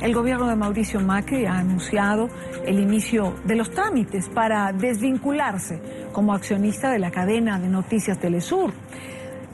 El gobierno de Mauricio Macri ha anunciado el inicio de los trámites para desvincularse como accionista de la cadena de noticias Telesur,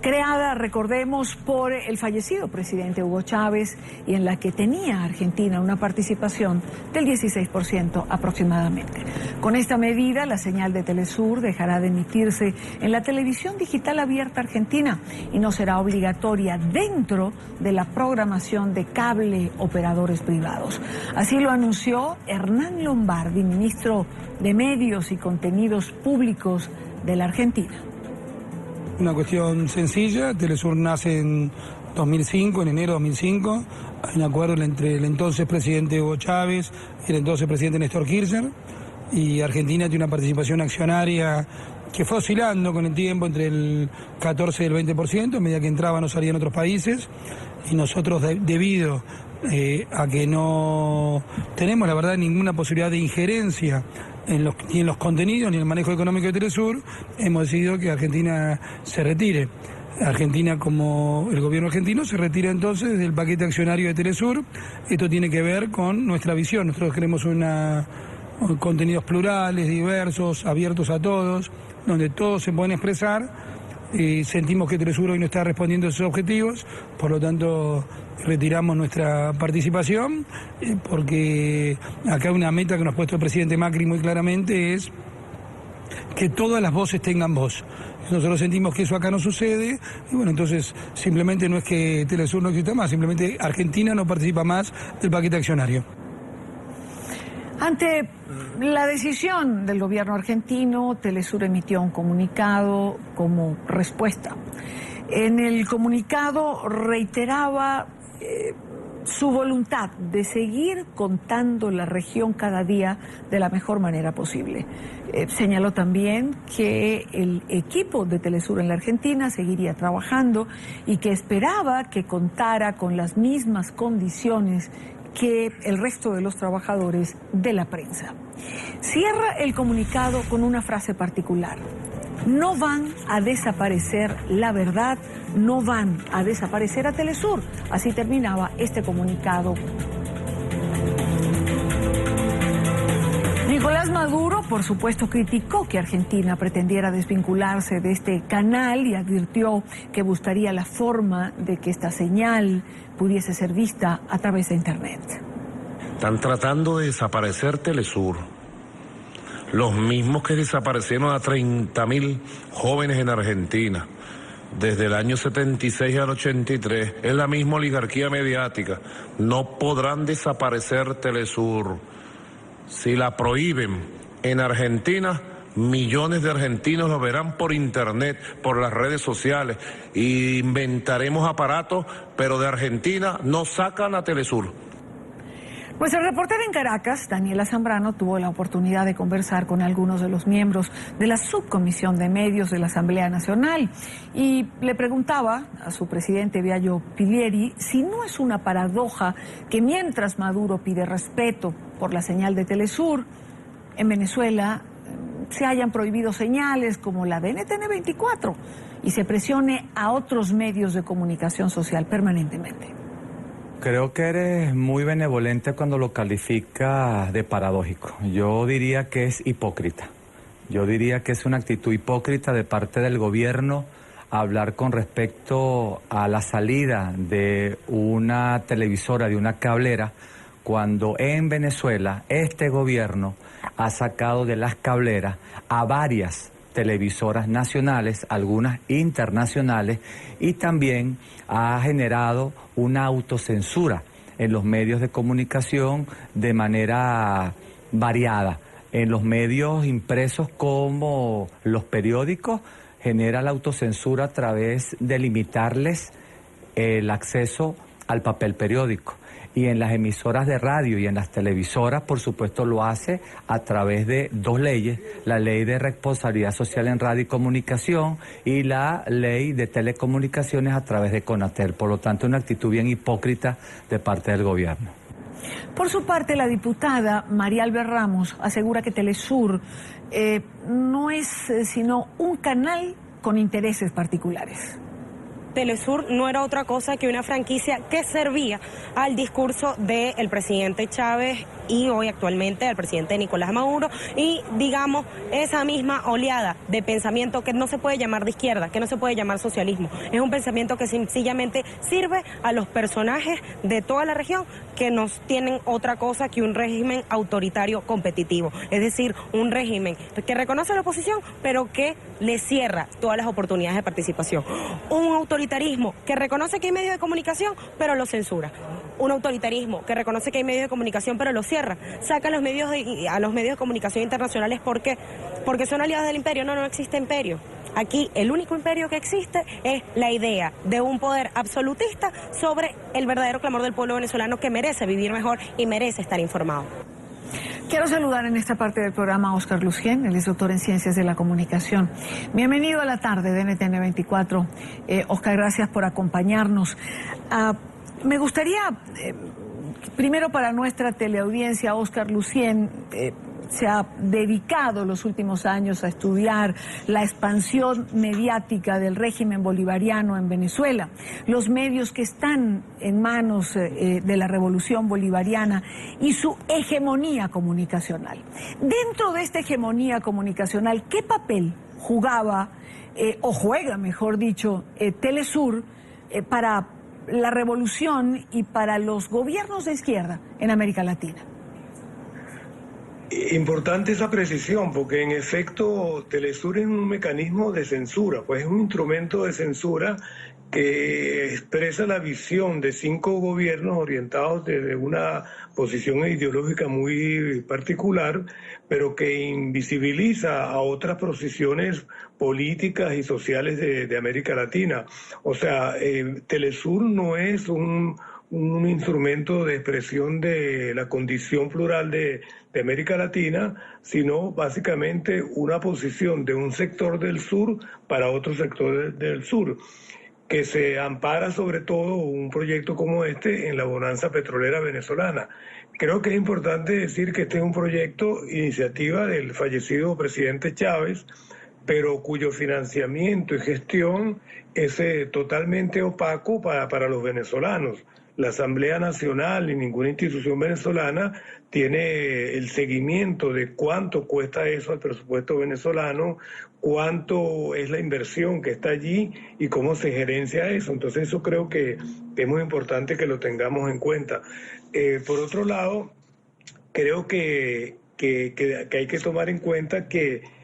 creada, recordemos, por el fallecido presidente Hugo Chávez y en la que tenía Argentina una participación del 16% aproximadamente. Con esta medida, la señal de Telesur dejará de emitirse en la televisión digital abierta argentina y no será obligatoria dentro de la programación de cable operadores privados. Así lo anunció Hernán Lombardi, ministro de Medios y Contenidos Públicos de la Argentina. Una cuestión sencilla, Telesur nace en 2005, en enero de 2005, hay un acuerdo entre el entonces presidente Hugo Chávez y el entonces presidente Néstor Kirchner, y Argentina tiene una participación accionaria que fue oscilando con el tiempo entre el 14 y el 20%, a medida que entraban o salían otros países, y nosotros debido a que no tenemos la verdad ninguna posibilidad de injerencia ni en los contenidos ni en el manejo económico de Telesur, hemos decidido que Argentina se retire. Argentina, como el gobierno argentino, se retira entonces del paquete accionario de Telesur. Esto tiene que ver con nuestra visión. Nosotros queremos contenidos plurales, diversos, abiertos a todos, donde todos se pueden expresar. Sentimos que Telesur hoy no está respondiendo a esos objetivos, por lo tanto retiramos nuestra participación, porque acá una meta que nos ha puesto el presidente Macri muy claramente es que todas las voces tengan voz. Nosotros sentimos que eso acá no sucede, y bueno, entonces simplemente no es que Telesur no exista más, simplemente Argentina no participa más del paquete accionario. Ante la decisión del gobierno argentino, Telesur emitió un comunicado como respuesta. En el comunicado reiteraba su voluntad de seguir contando la región cada día de la mejor manera posible. Señaló también que el equipo de Telesur en la Argentina seguiría trabajando y que esperaba que contara con las mismas condiciones que el resto de los trabajadores de la prensa. Cierra el comunicado con una frase particular: no van a desaparecer la verdad, no van a desaparecer a Telesur. Así terminaba este comunicado. Nicolás Maduro, por supuesto, criticó que Argentina pretendiera desvincularse de este canal y advirtió que buscaría la forma de que esta señal pudiese ser vista a través de Internet. Están tratando de desaparecer Telesur. Los mismos que desaparecieron a 30.000 jóvenes en Argentina desde el año 76 al 83. Es la misma oligarquía mediática. No podrán desaparecer Telesur. Si la prohíben en Argentina, millones de argentinos lo verán por internet, por las redes sociales. Y inventaremos aparatos, pero de Argentina no sacan a Telesur. Pues el reportero en Caracas, Daniela Zambrano, tuvo la oportunidad de conversar con algunos de los miembros de la Subcomisión de Medios de la Asamblea Nacional y le preguntaba a su presidente Viallo Pilieri si no es una paradoja que mientras Maduro pide respeto por la señal de Telesur, en Venezuela se hayan prohibido señales como la de NTN 24 y se presione a otros medios de comunicación social permanentemente. Creo que eres muy benevolente cuando lo calificas de paradójico. Yo diría que es hipócrita. Yo diría que es una actitud hipócrita de parte del gobierno hablar con respecto a la salida de una televisora, de una cablera, cuando en Venezuela este gobierno ha sacado de las cableras a varias televisoras nacionales, algunas internacionales, y también ha generado una autocensura en los medios de comunicación de manera variada. En los medios impresos como los periódicos genera la autocensura a través de limitarles el acceso al papel periódico. Y en las emisoras de radio y en las televisoras, por supuesto, lo hace a través de dos leyes: la Ley de Responsabilidad Social en Radio y Comunicación y la Ley de Telecomunicaciones a través de Conatel. Por lo tanto, una actitud bien hipócrita de parte del gobierno. Por su parte, la diputada María Alber Ramos asegura que Telesur no es sino un canal con intereses particulares. Telesur no era otra cosa que una franquicia que servía al discurso del presidente Chávez y hoy actualmente al presidente Nicolás Maduro, y digamos esa misma oleada de pensamiento que no se puede llamar de izquierda, que no se puede llamar socialismo, es un pensamiento que sencillamente sirve a los personajes de toda la región que nos tienen otra cosa que un régimen autoritario competitivo, es decir, un régimen que reconoce a la oposición pero que le cierra todas las oportunidades de participación, un autoritarismo que reconoce que hay medios de comunicación pero lo censura, un autoritarismo que reconoce que hay medios de comunicación pero lo cierra, saca a los medios de comunicación internacionales porque son aliados del imperio. No existe imperio. Aquí el único imperio que existe es la idea de un poder absolutista sobre el verdadero clamor del pueblo venezolano que merece vivir mejor y merece estar informado. Quiero saludar en esta parte del programa a Óscar Lucien, él es doctor en Ciencias de la Comunicación. Bienvenido a la tarde de NTN 24. Óscar, gracias por acompañarnos. Me gustaría, primero para nuestra teleaudiencia, Óscar Lucien se ha dedicado los últimos años a estudiar la expansión mediática del régimen bolivariano en Venezuela, los medios que están en manos de la revolución bolivariana y su hegemonía comunicacional. Dentro de esta hegemonía comunicacional, ¿qué papel jugaba, o juega, mejor dicho, Telesur para la revolución y para los gobiernos de izquierda en América Latina? Importante esa precisión, porque en efecto Telesur es un mecanismo de censura, pues es un instrumento de censura que expresa la visión de 5 gobiernos orientados desde una posición ideológica muy particular, pero que invisibiliza a otras posiciones políticas y sociales de América Latina. O sea, Telesur no es un instrumento de expresión de la condición plural de América Latina, sino básicamente una posición de un sector del sur para otro sector del sur, que se ampara sobre todo un proyecto como este en la bonanza petrolera venezolana. Creo que es importante decir que este es un proyecto, iniciativa del fallecido presidente Chávez, pero cuyo financiamiento y gestión es totalmente opaco para los venezolanos. La Asamblea Nacional y ninguna institución venezolana tiene el seguimiento de cuánto cuesta eso al presupuesto venezolano, cuánto es la inversión que está allí y cómo se gerencia eso. Entonces eso creo que es muy importante que lo tengamos en cuenta. Por otro lado, creo que hay que tomar en cuenta que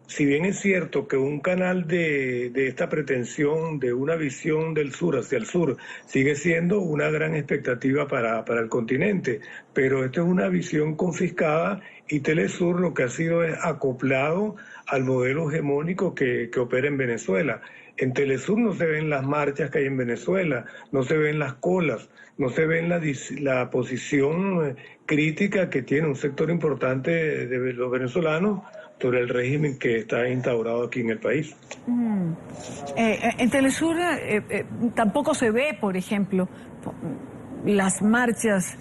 si bien es cierto que un canal de esta pretensión de una visión del sur hacia el sur sigue siendo una gran expectativa para el continente, pero esta es una visión confiscada y Telesur lo que ha sido es acoplado al modelo hegemónico que opera en Venezuela. En Telesur no se ven las marchas que hay en Venezuela, no se ven las colas, no se ven la posición crítica que tiene un sector importante de los venezolanos sobre el régimen que está instaurado aquí en el país. En Telesur tampoco se ve, por ejemplo, las marchas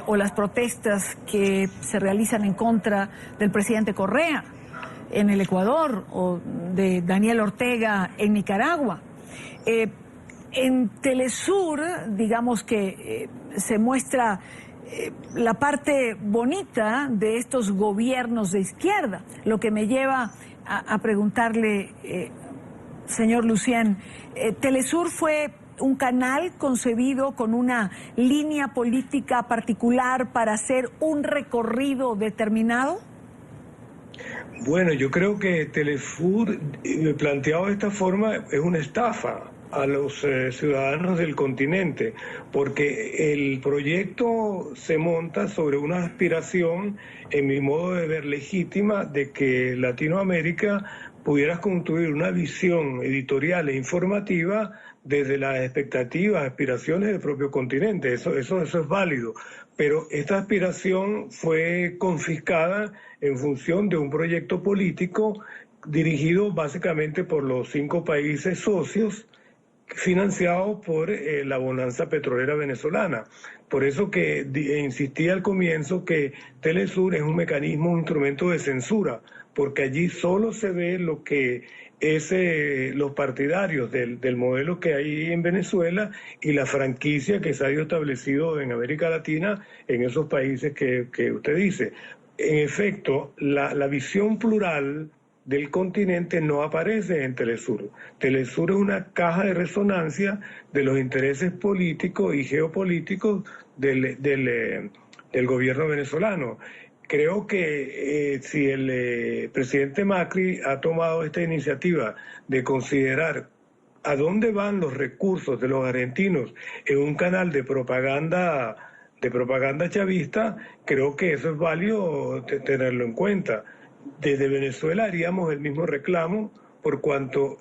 o las protestas que se realizan en contra del presidente Correa en el Ecuador o de Daniel Ortega en Nicaragua. En Telesur, digamos que se muestra la parte bonita de estos gobiernos de izquierda, lo que me lleva a preguntarle, señor Lucien, ¿Telesur fue un canal concebido con una línea política particular para hacer un recorrido determinado? Bueno, yo creo que Telesur, planteado de esta forma, es una estafa a los ciudadanos del continente, porque el proyecto se monta sobre una aspiración, en mi modo de ver legítima, de que Latinoamérica pudiera construir una visión editorial e informativa desde las expectativas, aspiraciones del propio continente. Eso es válido, pero esta aspiración fue confiscada en función de un proyecto político dirigido básicamente por los 5 países socios financiado por la bonanza petrolera venezolana. Por eso que insistí al comienzo que Telesur es un mecanismo, un instrumento de censura, porque allí solo se ve lo que es los partidarios del modelo que hay en Venezuela y la franquicia que se ha establecido en América Latina en esos países que usted dice. En efecto, la visión plural del continente no aparece en Telesur. Telesur es una caja de resonancia de los intereses políticos y geopolíticos del gobierno venezolano. Creo que si el presidente Macri ha tomado esta iniciativa de considerar a dónde van los recursos de los argentinos en un canal de propaganda chavista, creo que eso es válido tenerlo en cuenta. Desde Venezuela haríamos el mismo reclamo por cuanto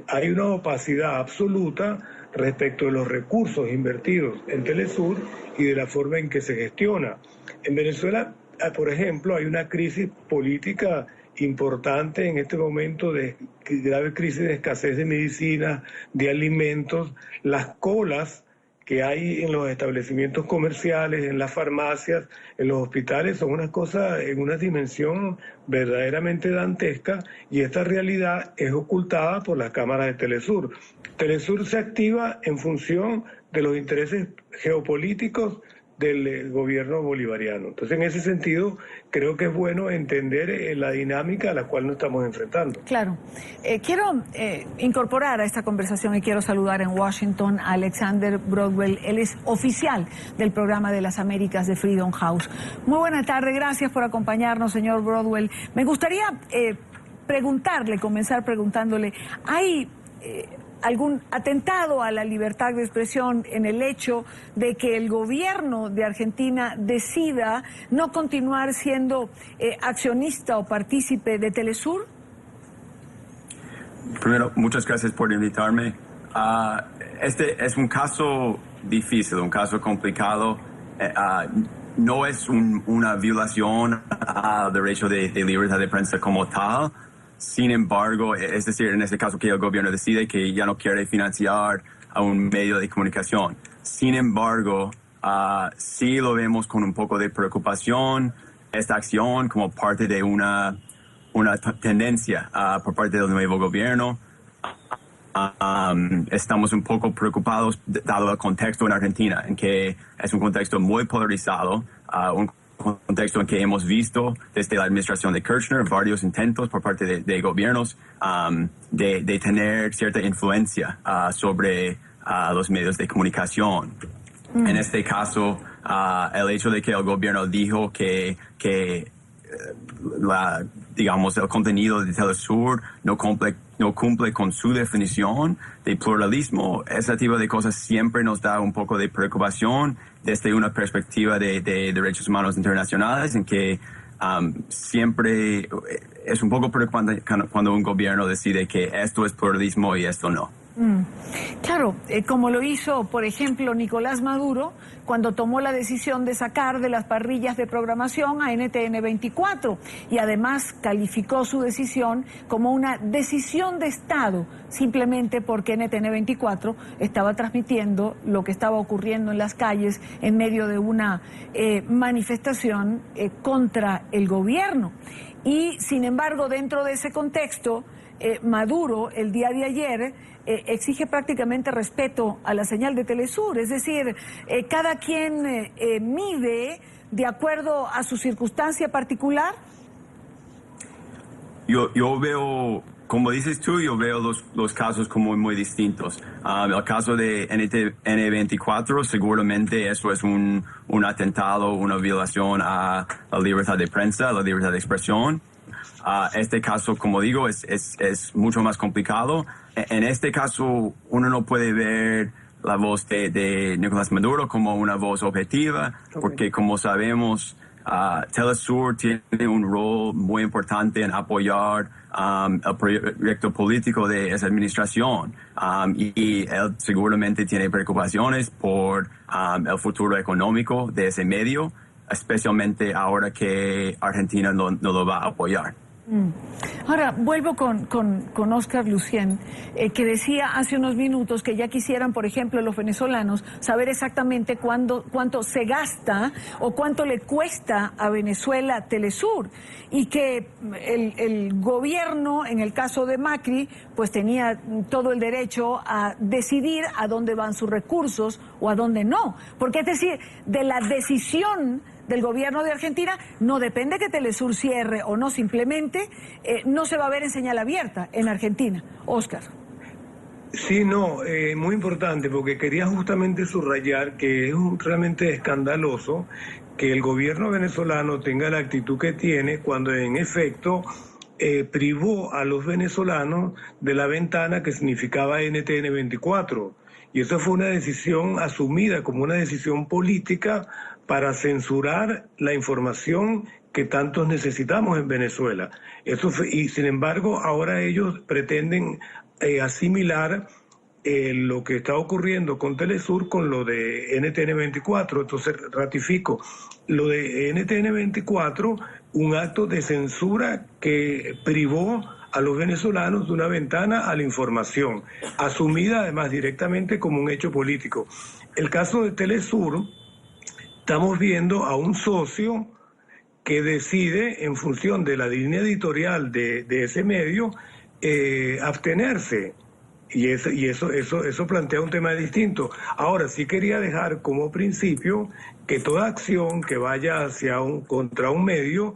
hay una opacidad absoluta respecto de los recursos invertidos en Telesur y de la forma en que se gestiona. En Venezuela, por ejemplo, hay una crisis política importante en este momento de grave crisis de escasez de medicinas, de alimentos, las colas que hay en los establecimientos comerciales, en las farmacias, en los hospitales, son unas cosas en una dimensión verdaderamente dantesca y esta realidad es ocultada por las cámaras de Telesur. Telesur se activa en función de los intereses geopolíticos del gobierno bolivariano. Entonces, en ese sentido, creo que es bueno entender la dinámica a la cual nos estamos enfrentando. Claro. Quiero incorporar a esta conversación y quiero saludar en Washington a Alexander Broadwell. Él es oficial del programa de las Américas de Freedom House. Muy buena tarde, gracias por acompañarnos, señor Broadwell. Me gustaría comenzar preguntándole, ¿hay algún atentado a la libertad de expresión en el hecho de que el gobierno de Argentina decida no continuar siendo accionista o partícipe de Telesur? Primero, muchas gracias por invitarme. Este es un caso difícil, un caso complicado. No es una violación al derecho de libertad de prensa como tal. Sin embargo, es decir, en este caso que el gobierno decide que ya no quiere financiar a un medio de comunicación. Sin embargo, sí lo vemos con un poco de preocupación, esta acción como parte de una tendencia por parte del nuevo gobierno. Estamos un poco preocupados dado el contexto en Argentina, en que es un contexto muy polarizado, un contexto en que hemos visto desde la administración de Kirchner varios intentos por parte de gobiernos de tener cierta influencia sobre los medios de comunicación. En este caso, el hecho de que el gobierno dijo que el contenido de Telesur no cumple con su definición de pluralismo, ese tipo de cosas siempre nos da un poco de preocupación desde una perspectiva de derechos humanos internacionales, en que siempre es un poco preocupante cuando un gobierno decide que esto es pluralismo y esto no. Claro, como lo hizo, por ejemplo, Nicolás Maduro cuando tomó la decisión de sacar de las parrillas de programación a NTN 24 y además calificó su decisión como una decisión de Estado, simplemente porque NTN 24 estaba transmitiendo lo que estaba ocurriendo en las calles en medio de una manifestación contra el gobierno. Y, sin embargo, dentro de ese contexto, Maduro, el día de ayer, exige prácticamente respeto a la señal de Telesur, es decir, cada quien mide de acuerdo a su circunstancia particular. Yo veo, como dices tú, yo veo los casos como muy distintos. El caso de NTN24, seguramente eso es un atentado, una violación a la libertad de prensa, a la libertad de expresión. Este caso, como digo, es mucho más complicado. En este caso, uno no puede ver la voz de Nicolás Maduro como una voz objetiva, porque como sabemos, Telesur tiene un rol muy importante en apoyar el proyecto político de esa administración, y él seguramente tiene preocupaciones por el futuro económico de ese medio, especialmente ahora que Argentina no lo va a apoyar. Ahora, vuelvo con Óscar Lucien, que decía hace unos minutos que ya quisieran, por ejemplo, los venezolanos saber exactamente cuánto se gasta o cuánto le cuesta a Venezuela Telesur, y que el gobierno, en el caso de Macri, pues tenía todo el derecho a decidir a dónde van sus recursos o a dónde no. Porque es decir, de la decisión del gobierno de Argentina no depende que Telesur cierre o no, simplemente no se va a ver en señal abierta en Argentina. Óscar. Sí, no, muy importante, porque quería justamente subrayar que es realmente escandaloso que el gobierno venezolano tenga la actitud que tiene cuando en efecto privó a los venezolanos de la ventana que significaba NTN 24. Y eso fue una decisión asumida como una decisión política para censurar la información que tantos necesitamos en Venezuela. Y sin embargo, ahora ellos pretenden asimilar lo que está ocurriendo con Telesur con lo de NTN 24. Entonces, ratifico, lo de NTN 24, un acto de censura que privó a los venezolanos de una ventana a la información, asumida además directamente como un hecho político. El caso de Telesur, estamos viendo a un socio que decide, en función de la línea editorial de ese medio, abstenerse. Y eso plantea un tema distinto. Ahora, sí quería dejar como principio que toda acción que vaya contra un medio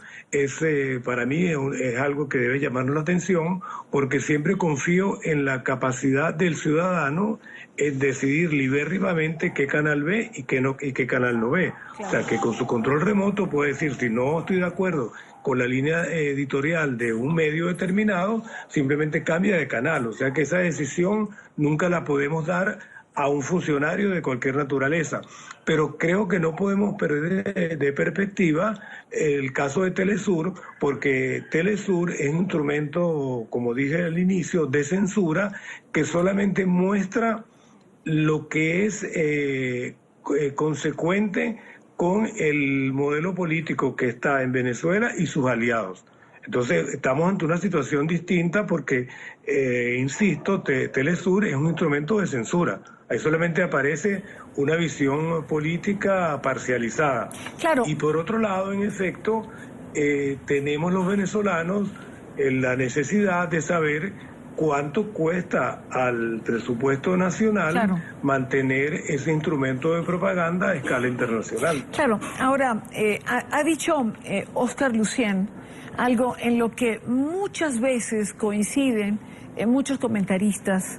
para mí es algo que debe llamarnos la atención, porque siempre confío en la capacidad del ciudadano en decidir libérrimamente qué canal ve y qué canal no ve. Claro. O sea, que con su control remoto puede decir, si no estoy de acuerdo con la línea editorial de un medio determinado, simplemente cambia de canal. O sea que esa decisión nunca la podemos dar a un funcionario de cualquier naturaleza. Pero creo que no podemos perder de perspectiva el caso de Telesur, porque Telesur es un instrumento, como dije al inicio, de censura que solamente muestra lo que es consecuente con el modelo político que está en Venezuela y sus aliados. Entonces, estamos ante una situación distinta porque, insisto, Telesur es un instrumento de censura. Ahí solamente aparece una visión política parcializada. Claro. Y por otro lado, en efecto, tenemos los venezolanos la necesidad de saber cuánto cuesta al presupuesto nacional, claro, mantener ese instrumento de propaganda a escala internacional. Claro, ahora, ha dicho Óscar Lucien algo en lo que muchas veces coinciden muchos comentaristas,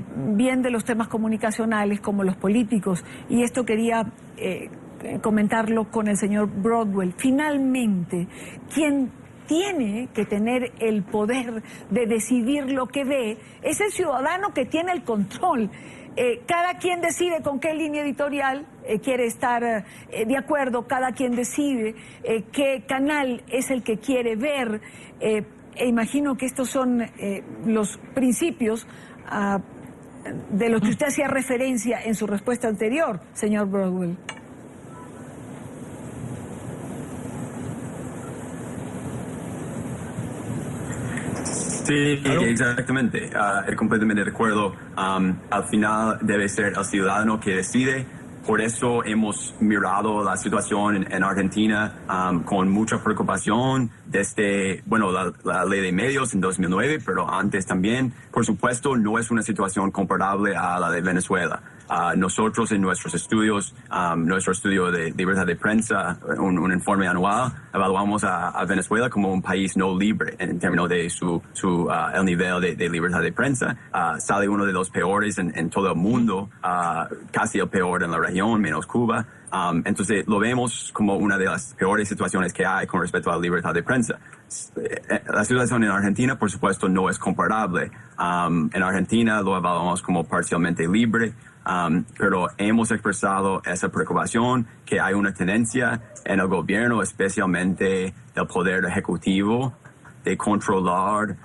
bien de los temas comunicacionales como los políticos, y esto quería comentarlo con el señor Broadwell. Finalmente, ¿quién tiene que tener el poder de decidir lo que ve? Es el ciudadano que tiene el control. Cada quien decide con qué línea editorial quiere estar de acuerdo, cada quien decide qué canal es el que quiere ver, e imagino que estos son los principios de los que usted hacía referencia en su respuesta anterior, señor Broadwell. Sí, exactamente. Completamente de acuerdo. Al final debe ser el ciudadano que decide. Por eso hemos mirado la situación en Argentina con mucha preocupación desde, la ley de medios en 2009, pero antes también. Por supuesto, no es una situación comparable a la de Venezuela. Nosotros en nuestros estudios, nuestro estudio de libertad de prensa, un informe anual, evaluamos a Venezuela como un país no libre en términos de el nivel de libertad de prensa. Sale uno de los peores en todo el mundo, casi el peor en la región, menos Cuba. Entonces lo vemos como una de las peores situaciones que hay con respecto a la libertad de prensa. La situación en Argentina, por supuesto, no es comparable. En Argentina lo evaluamos como parcialmente libre. Pero hemos expresado esa preocupación que hay una tendencia en el gobierno, especialmente del poder ejecutivo, de controlar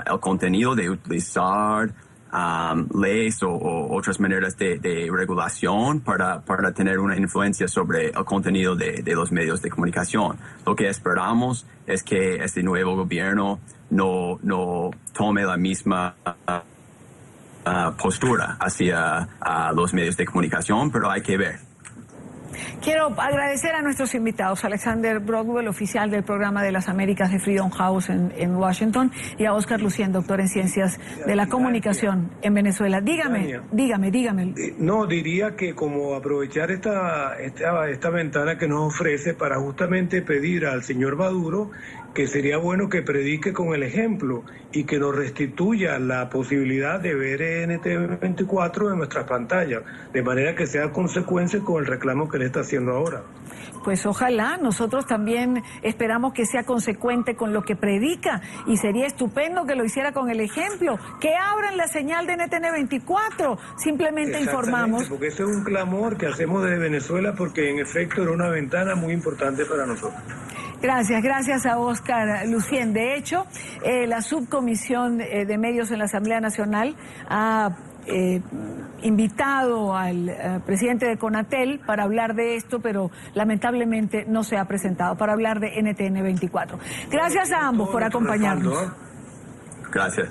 el contenido, de utilizar leyes o otras maneras de regulación para tener una influencia sobre el contenido de los medios de comunicación. Lo que esperamos es que este nuevo gobierno no tome la misma postura hacia los medios de comunicación, pero hay que ver. Quiero agradecer a nuestros invitados, Alexander Broadwell, oficial del programa de las Américas de Freedom House en Washington, y a Oscar Lucien, doctor en Ciencias de la Comunicación en Venezuela. Dígame. No, diría que como aprovechar esta ventana que nos ofrece para justamente pedir al señor Maduro que sería bueno que predique con el ejemplo y que nos restituya la posibilidad de ver NTN24 en nuestras pantallas, de manera que sea consecuencia con el reclamo que le está haciendo ahora. Pues ojalá, nosotros también esperamos que sea consecuente con lo que predica y sería estupendo que lo hiciera con el ejemplo, que abran la señal de NTN24, simplemente informamos. Porque ese es un clamor que hacemos desde Venezuela porque en efecto era una ventana muy importante para nosotros. Gracias a Oscar Lucien. De hecho, la subcomisión de medios en la Asamblea Nacional ha invitado al presidente de Conatel para hablar de esto, pero lamentablemente no se ha presentado para hablar de NTN24. Gracias a ambos por acompañarnos. Gracias.